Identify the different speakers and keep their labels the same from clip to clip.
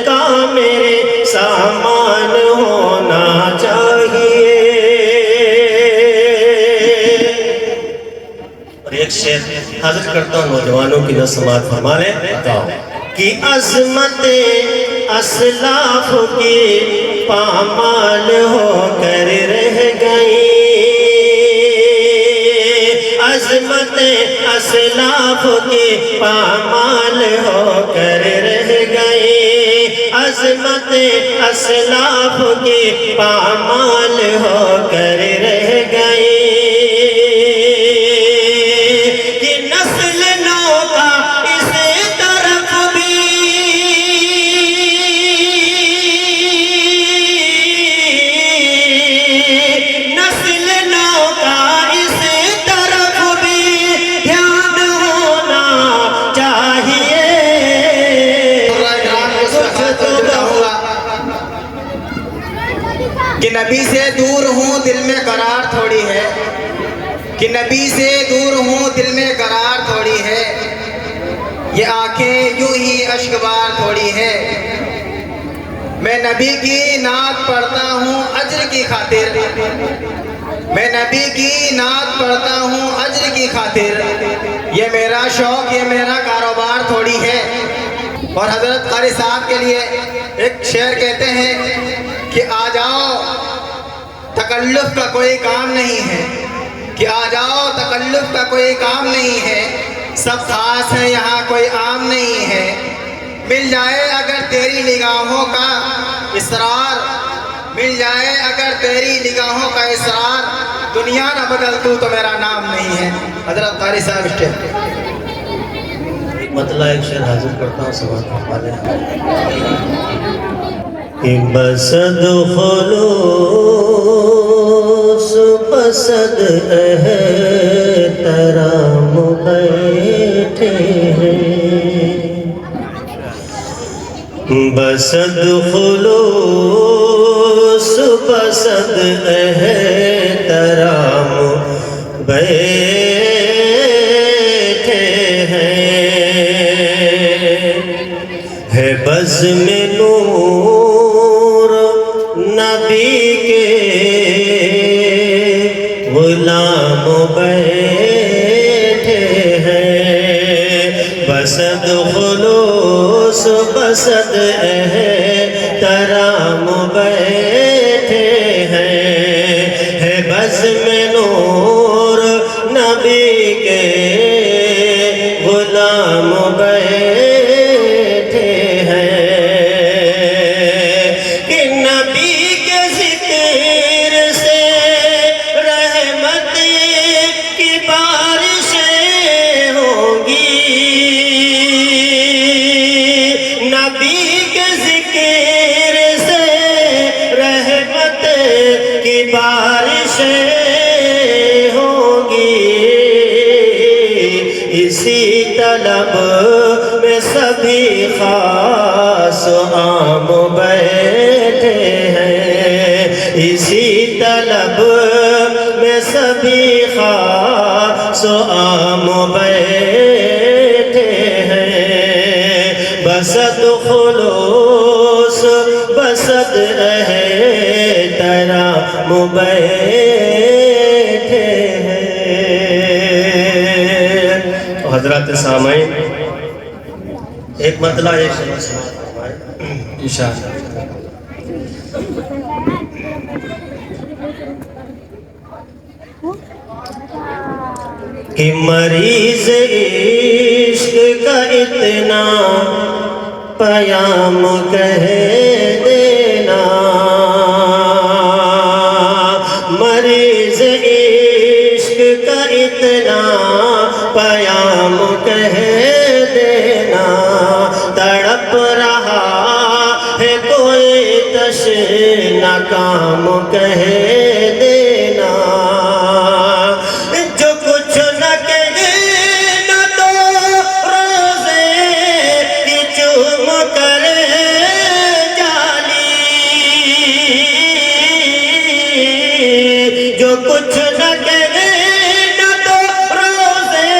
Speaker 1: کا میرے سامان ہونا چاہیے۔ اور ایک شعر حاضر کرتا ہوں نوجوانوں کی نسمات فرما لیں کہ عظمت اسلاف کی پامال ہو کر رہ گئی، عظمت اسلاف کی پامال ہو کر رہ گئی، عظمت اسلاف کی پامال ہو کر رہ گئی۔ کہ نسل نو کا اس طرف بھی نسل نو کا اس طرف بھی دھیان ہونا چاہیے۔
Speaker 2: کہ نبی سے دور ہوں دل میں قرار تھوڑی ہے، کہ نبی سے دور ہوں دل میں قرار تھوڑی ہے، یہ آنکھیں یوں ہی اشکبار تھوڑی ہے۔ میں نبی کی نعت پڑھتا ہوں اجر کی خاطر، میں نبی کی نعت پڑھتا ہوں اجر کی خاطر، یہ میرا شوق یہ میرا کاروبار تھوڑی ہے۔ اور حضرت قاری صاحب کے لیے ایک شعر کہتے ہیں کہ آ جاؤ تکلف کا کوئی کام نہیں ہے، کہ آ جاؤ تکلف کا کوئی کام نہیں ہے، سب خاص ہے یہاں کوئی عام نہیں ہے۔ مل جائے اگر تیری نگاہوں کا اسرار، مل جائے اگر تیری نگاہوں کا اسرار، دنیا نہ بدل تو میرا نام نہیں ہے۔ حضرت قاری صاحب اسٹیپ
Speaker 1: ایک مطلع ایک شعر حاضر کرتا ہوں سماعت فرما لیں کہ بسد خلوص بسد احترام بیٹھے ہیں، بسد خلوص بسد احترام بیٹھے ہے بزم نور نبی کے غلام بیٹھے ہیں، بسد خلوص بسد احترام بیٹھے ہیں، بزم نور نبی کے غلام بیٹھے ہیں، کہ نبی کے ذکر سے رحمت کی بارشیں ہوں گی، نبی کے ذکر سے رحمت کی بارشیں ہوں گی، اسی طلب میں سبھی خاص عام بیٹھے ہیں، اسی طلب میں سبھی خاص عام بیٹھے ہیں، بسد خلوص بسد احترام بیٹھے ہیں۔ حضرات سامعین ایک مطلع ایک شعر سماعت فرمائیں انشاءاللہ۔ کہ مریض عشق کا اتنا پیام کہہ دینا، مریض عشق کا اتنا پیام کہہ دینا، تڑپ رہا ہے کوئی تشنہ کام کہہ دینا، جو کچھ نہ کہے نہ تو روزے کی چوم کرے جالی، جو کچھ نہ کہے نہ تو روزے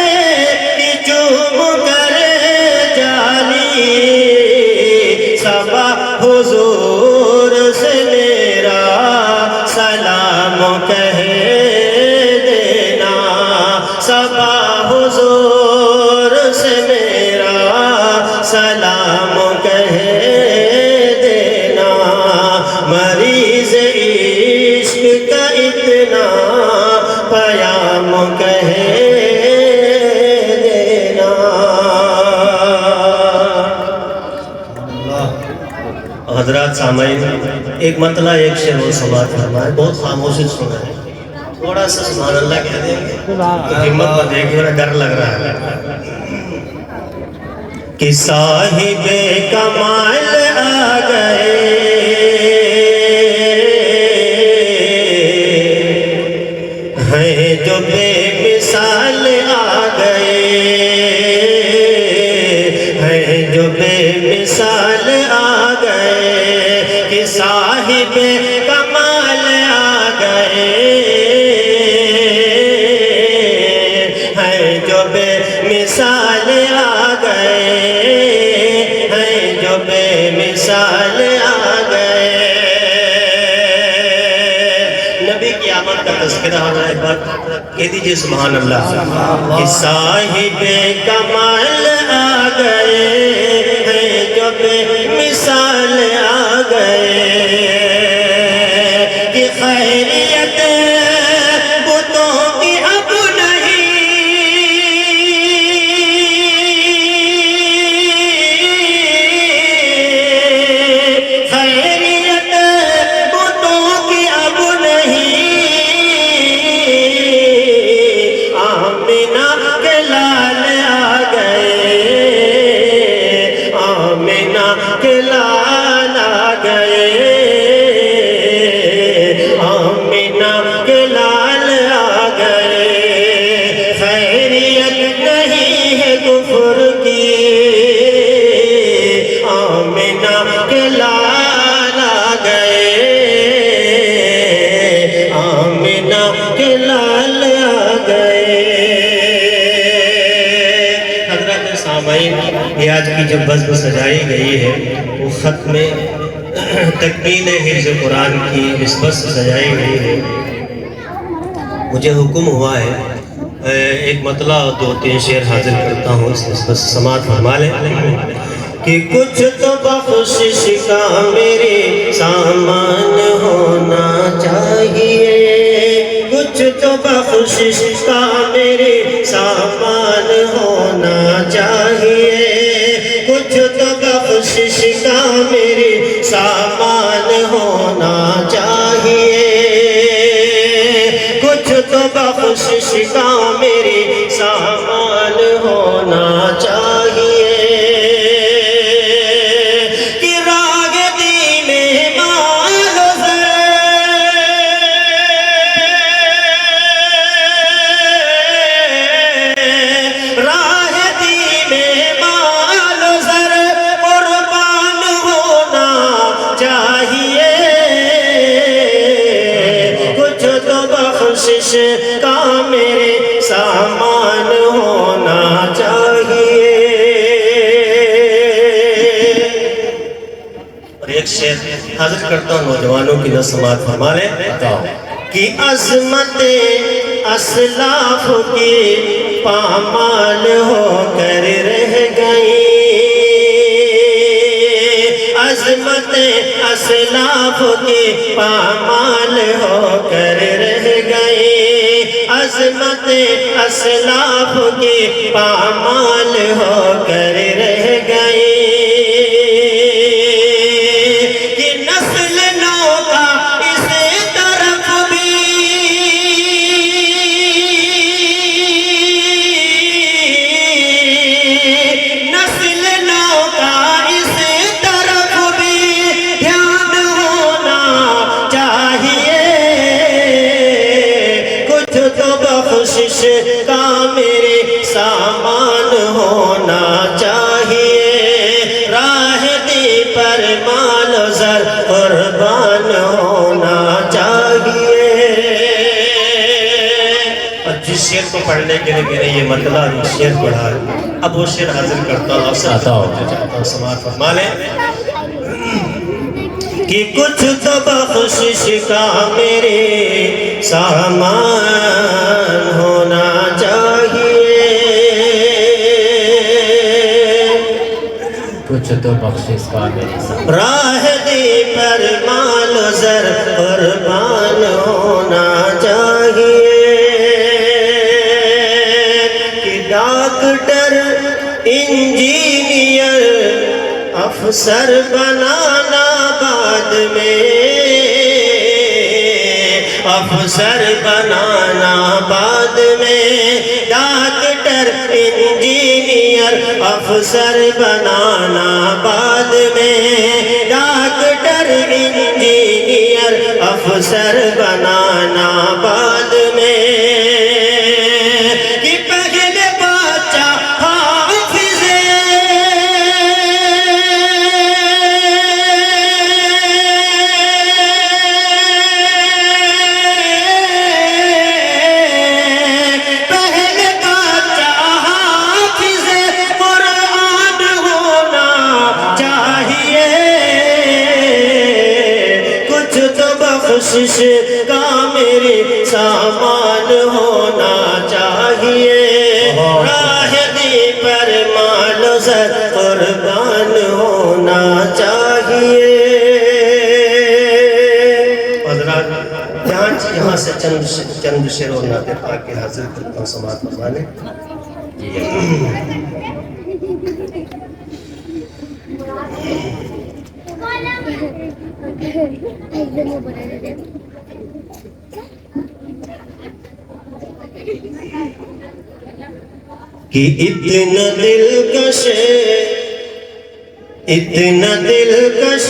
Speaker 1: کی چوم کرے جالی، کہہ دینا صبا حضور سے میرا سلام کہہ دینا مریض عشق کا اتنا پیام کہہ دینا. حضرات سامعین ایک مطلع ایک شعر و سماعت فرمائے بہت خاموشی سنا ہے تھوڑا سا سبحان اللہ کہہ دیں گے تو ہمت نہ دیکھ میرا ڈر لگ رہا ہے کہ صاحب کمال آ گئے ہیں جو بے مثال آ گئے ہیں جو بے مثال آ گئے کہ صاحب کمال آ گئے ہیں جو بے مثال آ گئے ہیں جو بے مثال آ گئے. نبی کی آمد کا تذکرہ ہو رہا ہے ایک بار کہہ دیجئے سبحان اللہ کہ صاحب کمال آ گئے ہیں جو بے مثال آ گئے کہ خیریت بتوں کی اب نہیں خیریت بتوں کی اب نہیں آمینہ کے لال آ گئے آمینہ کے لال آ گئے آمینہ کے لال آ گئے خیریت نہیں ہے کفر کی آمینہ کے لال آ گئے آمینہ کے لال آ گئے. حضرات سامعین یہ آج کی جب بزم سجائی گئی ہے وہ ختم تکمیل حفظ قرآن کی نسبت سے سجائی گئی ہے. مجھے حکم ہوا ہے ایک مطلع دو تین شعر حاضر کرتا ہوں اس نسبت سے سماعت فرما لیں کہ کچھ تو بخشش کا میرے سامان ہونا چاہیے کچھ تو بخشش کا میرے سامان ہونا چاہیے کچھ تو بخشش کا میرے سامان ہونا چاہیے کچھ تو بخشش کا میرے سامان ہونا چاہیے کہ راگ دی میں مال و زر راہ دی میں مال و زر قربان ہونا چاہیے کچھ تو بخشش کا میرے سامان ہونا چاہیے. اور ایک شعر حاضر کرتا ہوں نوجوانوں کی نہ سماعت فرما لیں کہ عظمت اسلاف کی پامال ہو کر رہ گئی عظمت اسلاف کی پامال ہو کر رہ گئی عظمت اسلاف کی پامال ہو کر رہ گئی کہ نسل نو کا اس طرف بھی نسل نو کا اس طرف بھی دھیان ہونا چاہیے کچھ تو بخشش کا میرے سامان ہونا چاہیے راہ دی پر مال و زر قربان ہونا چاہیے. اور جس شعر کو پڑھنے کے لیے میں نے یہ مطلب شعر پڑھا ہے اب وہ شعر حاضر کرتا ہوں آپ سے آتا ہوں سماعت فرما لیں کہ کچھ تو بخشش کا میرے سامان ہونا چاہیے،
Speaker 3: کچھ تو بخشش کا میرے ساتھ
Speaker 1: راہ دی پر مال و زر قربان ہونا چاہیے، کہ ڈاکٹر انجینئر افسر بنانا بعد میں، افسر بنانا بعد میں، ڈاکٹر انجینئر افسر بنانا بعد میں، ڈاکٹر انجینئر افسر بنانا بعد میں، کہ پہلے بچہ حافظ بخشش کا میرے سامان ہونا چاہیے، راہ دی پر مال و زر قربان ہونا چاہیے۔ حضرات یہاں سے چند شعر اور نعتیں پاک کے حاضر کرتا ہوں، سماعت فرمانے۔ کہ اتنا دلکش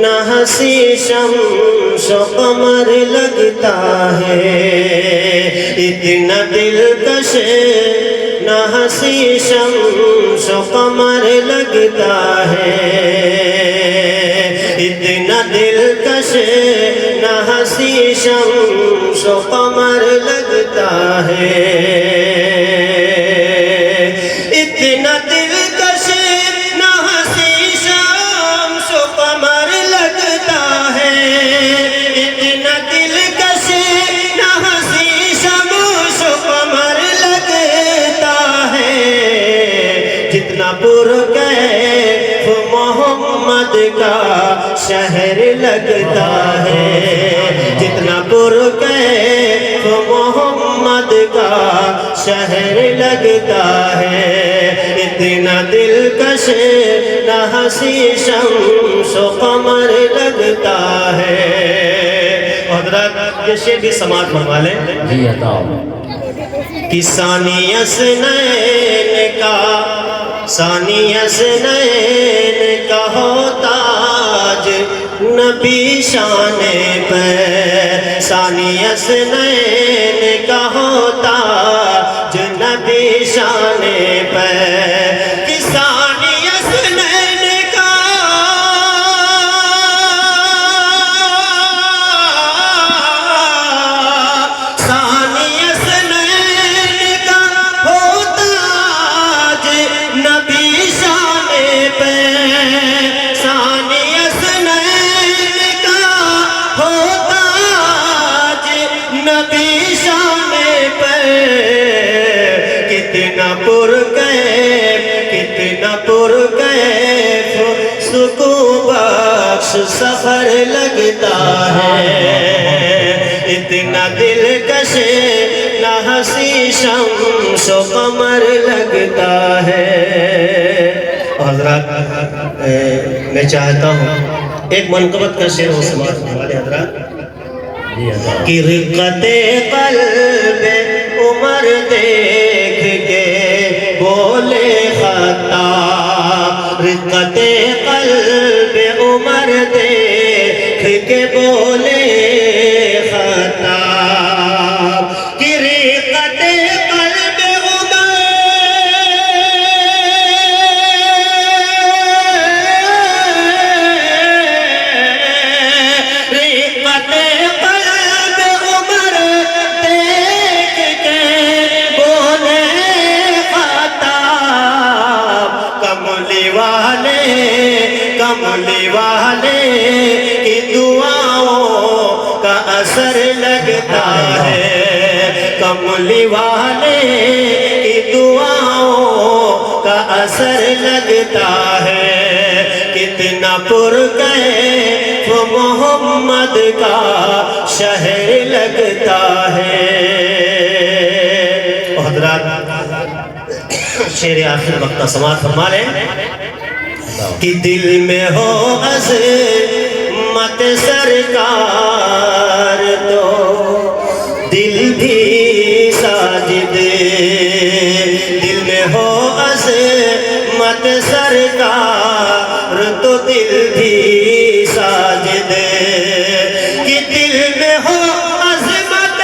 Speaker 1: نہ ہنسی شمس و قمر لگتا ہے، اتنا دلکش نہ ہنسی شمس و قمر لگتا ہے، اتنا دلکش نہ ہنسی شمس و قمر لگتا ہے، اتنا دلکش نہ ہنسی شمس و قمر لگتا ہے، اتنا دلکش نہ ہنسی شمس و قمر لگتا ہے، جتنا پرکیف محمد کا شہر لگتا ہے، جتنا پرکیف محمد کا شہر لگتا ہے، اتنا دلکش نہ ہنسی شمس و قمر لگتا ہے۔ حضرات یہ شعر بھی سماعت فرما لیں۔
Speaker 3: جی عطا
Speaker 1: کہ ثانی حسنین کا ہو تاج نبی شان پر، ثانی حسنین کا ہو تاج نبی شان پر، کہ ثانی حسنین کا ہو تاج نبی شان پہ، ثانی حسنین کا ہو تاج نبی شان پہ، کتنا پرکیف سکون بخش سفر لگتا ہے، اتنا دلکش نہ ہنسی شمس و قمر لگتا ہے۔ حضرات میں چاہتا ہوں ایک منقبت کا شعر ہو سماعت فرمائے حضرات۔
Speaker 3: جی عطا
Speaker 1: کہ رقت قلب عمر دیکھ کے بولے خطاب، رقت قلب عمر دیکھ کے بولے خطاب، کہ رقت قلب عمر کملی والے اثر لگتا ہے کملی والے کی دعاؤں کا اثر لگتا ہے کتنا پر گئے وہ محمد کا شہر لگتا ہے حضرات شعر آخر وقت سماعت فرما لیں کہ دل میں ہو عظمت سرکار تو دل بھی ساجد دل میں ہو عظمت سرکار تو دل بھی ساجد کہ دل میں ہو عظمت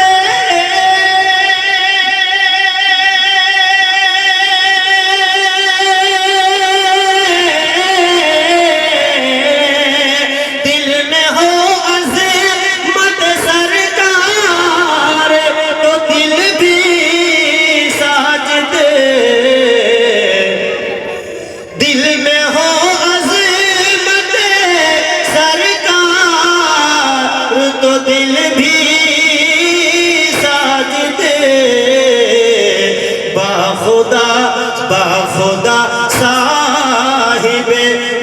Speaker 1: دل میں ہو عظمت سرکار تو دل بھی ساجد دل میں ہو عظمت سرکار تو دل بھی ساجد باخدا صاحب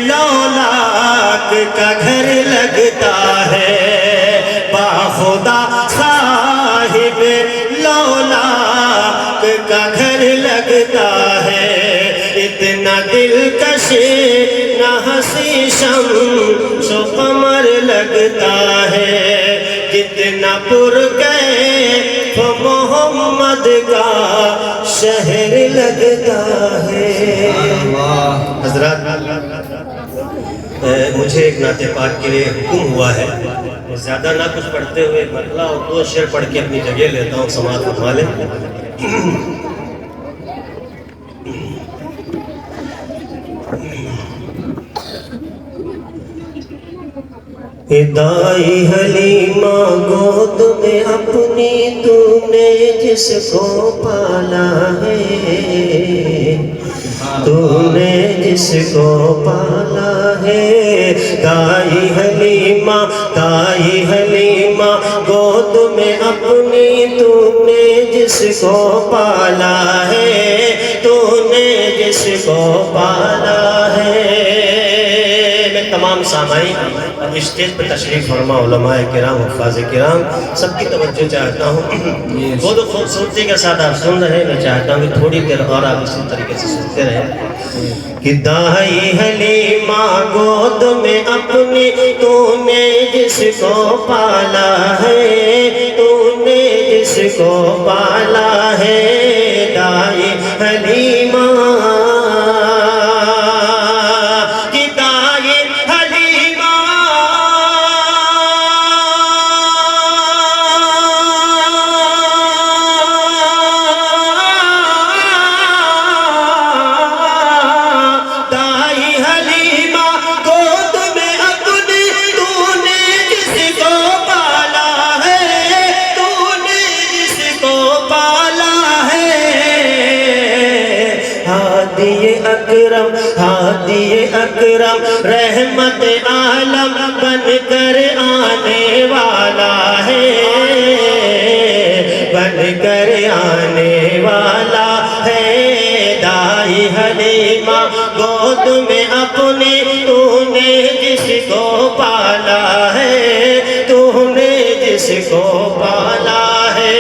Speaker 1: لولاک کا گھر لگتا ہے باخدا صاحب لولاک کا گھر لگتا ہے اتنا دلکش نہ حسی شمس و قمر لگتا ہے جتنا پر گئے وہ محمد کا شہر لگتا ہے حضرات مجھے ایک نعت پاک کے لیے حکم ہوا ہے زیادہ نہ کچھ پڑھتے ہوئے مرحلہ اور 2 شعر پڑھ کے اپنی جگہ لیتا ہوں سماعت فرما لیں دائی حلیمہ گود میں اپنی تو نے جس کو پالا ہے تو نے جس کو پالا ہے دائی حلیمہ گود میں اپنی تو نے جس کو پالا ہے تو نے جس کو پالا ہے میں تمام سامعین اب اسٹیج پر تشریف فرما علماء کرام حفاظ کرام سب کی توجہ چاہتا ہوں بہت خوبصورتی کے ساتھ آپ سن رہے ہیں میں چاہتا ہوں کہ تھوڑی دیر اور آپ اسی طریقے سے سنتے رہیں کہ دائی حلیمہ گود میں اپنی تو نے جس کو پالا ہے تو نے جس کو پالا ہے دائی حلیمہ ہادی اکرم رحمت عالم بن کر آنے والا ہے بن کر آنے والا ہے دائی حلیمہ گود میں اپنی تو نے جس کو پالا ہے تو نے جس کو پالا ہے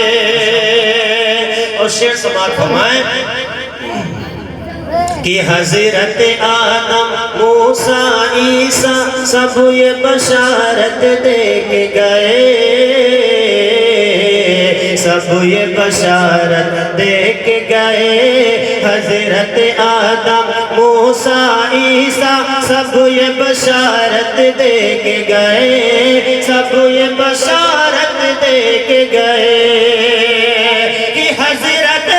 Speaker 1: اور شعر سماعت فرمائیں کہ حضرت آدم موسیٰ عیسیٰ سب یہ بشارت دے کے گئے سب یہ بشارت دے کے گئے حضرت آدم موسیٰ عیسیٰ سب یہ بشارت دے کے گئے سب یہ بشارت دے کے گئے کہ حضرت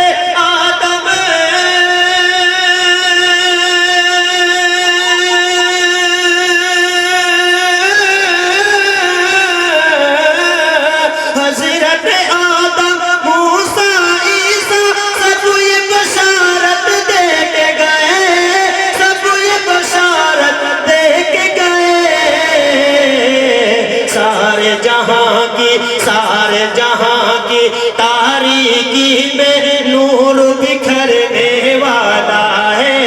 Speaker 1: جہاں کی سارے جہاں کی تاریکی میں نور بکھرنے والا ہے،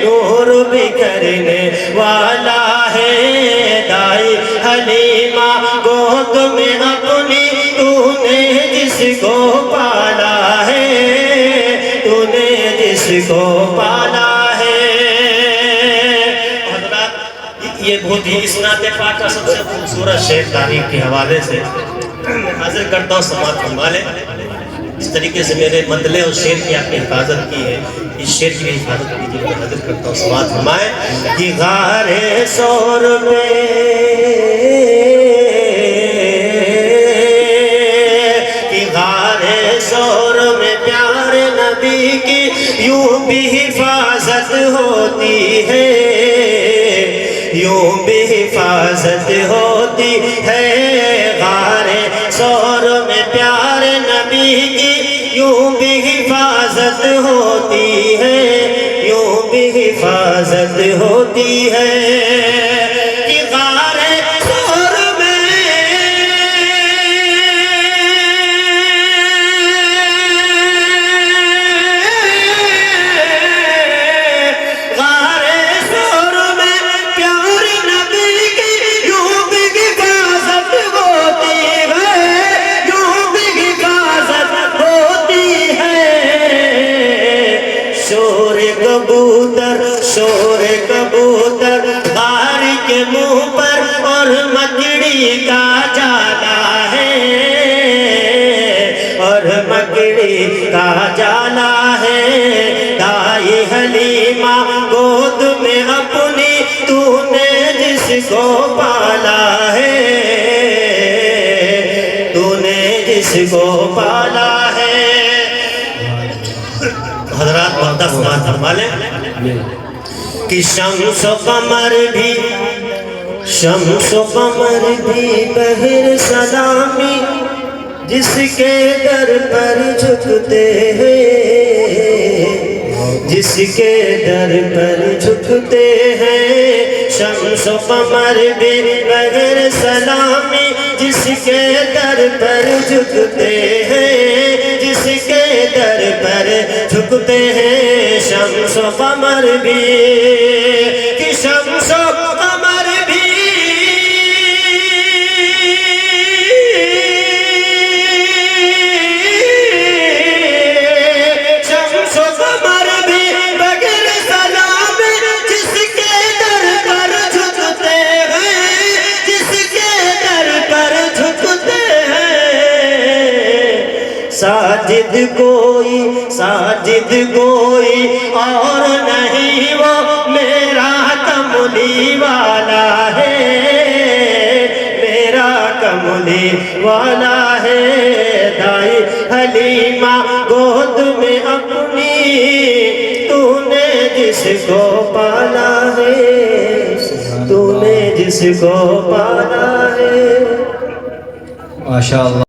Speaker 1: نور بکھرنے والا ہے۔ دائی حلیمہ گود میں اپنی تو نے جس کو پالا ہے، تو نے جس کو پالا ہے۔ حضرات یہ بہت ہی اسناد پاک کا سب سے خوبصورت شعر تاریخ کے حوالے سے میں حاضر کرتا ہوں، سماعت فرما لیں۔ اس طریقے سے میرے مطلع اور شعر کی آپ نے حفاظت کی ہے، اس شعر کی بھی حفاظت کیجیے، میں حاضر کرتا ہوں، سماعت فرمائیں کہ غار سور میں سور میں پیارے نبی کی یوں بھی حفاظت ہوتی ہے، یوں بھی حفاظت ہوتی ہے۔ غار سور میں پیارے نبی کی یوں بھی حفاظت ہوتی ہے، یوں بھی حفاظت ہوتی ہے۔ کہ غار سور میں شور کبوتر غار کے منہ پر اور مکڑی کا جالا ہے، اور مکڑی کا جالا ہے۔ دائی حلیمہ گود میں اپنی تو نے جس کو پالا ہے، تو نے جس کو پالا ہے۔ حضرات بندہ سماعت فرما لیں کہ شمس و قمر بھی بہر سلامی جس کے در پر جھکتے ہیں، جس کے در پر جھکتے ہیں۔ شمس و قمر بھی بہر سلامی جس کے در پر جھکتے ہیں، جس کے در پر جھکتے ہیں۔ شمس و قمر بھی کہ شمس و قمر بھی شمس و قمر بھی بغیر سلام جس کے در پر جھکتے ہیں، جس کے در پر جھکتے ہیں۔ ساجد کوئی اور نہیں وہ میرا کملی والا ہے، میرا کملی والا ہے۔ دائی حلیمہ گود میں اپنی تو نے جس کو پالا ہے، تو نے جس کو پالا ہے۔
Speaker 2: ماشاءاللہ۔